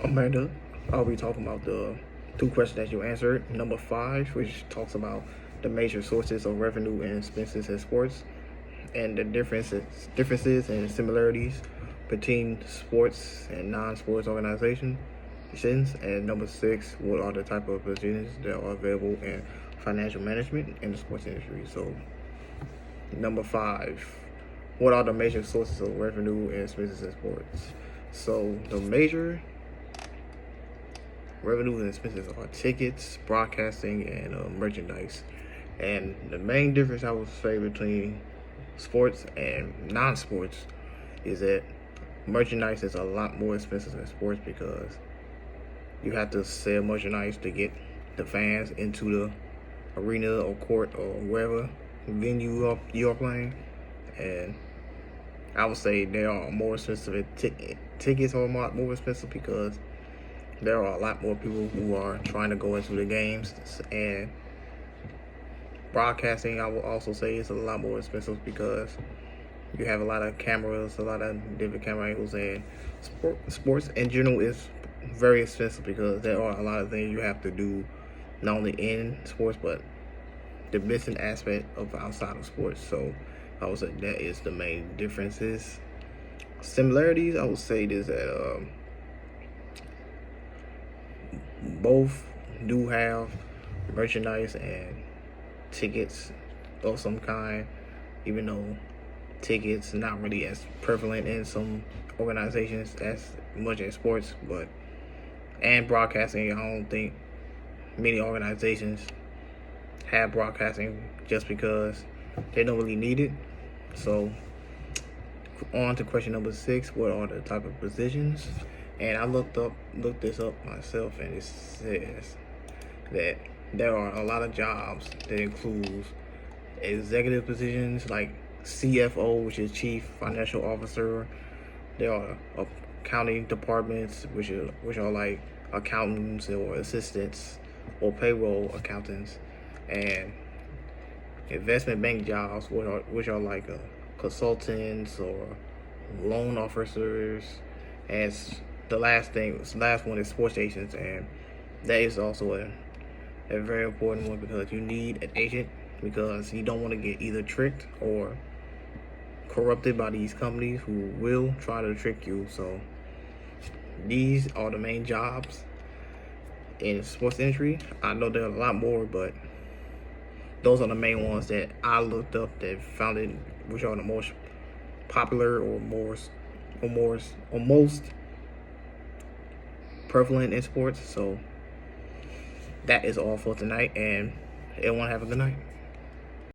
Amanda, I'll be talking about the two questions that you answered. Number 5, which talks about the major sources of revenue and expenses in sports and the differences and similarities between sports and non-sports organizations. And number 6, what are the type of positions that are available in financial management in the sports industry? So, number 5, what are the major sources of revenue and expenses in sports? So, the major revenues and expenses are tickets, broadcasting, and merchandise. And the main difference I would say between sports and non-sports is that merchandise is a lot more expensive than sports because you have to sell merchandise to get the fans into the arena or court or wherever venue you're playing. And I would say they are more expensive. Tickets are a lot more expensive because there are a lot more people who are trying to go into the games, and broadcasting I will also say is a lot more expensive because you have a lot of cameras, a lot of different camera angles, and sports in general is very expensive because there are a lot of things you have to do not only in sports but the missing aspect of outside of sports. So I would say that is the main differences. Similarities, I would say is that both do have merchandise and tickets of some kind, even though tickets not really as prevalent in some organizations as much as sports. But and broadcasting, I don't think many organizations have broadcasting just because they don't really need it. So on to question number 6, what are the type of positions? And I looked this up myself, and it says that there are a lot of jobs that include executive positions like CFO, which is Chief Financial Officer. There are accounting departments, which are like accountants or assistants or payroll accountants, and investment bank jobs, which are like consultants or loan officers. As the last one is sports agents, and that is also a very important one because you need an agent because you don't want to get either tricked or corrupted by these companies who will try to trick you. So these are the main jobs in sports industry. I know there are a lot more, but those are the main ones that I looked up that found it, which are the most popular or most prevalent in sports. So that is all for tonight, and everyone have a good night.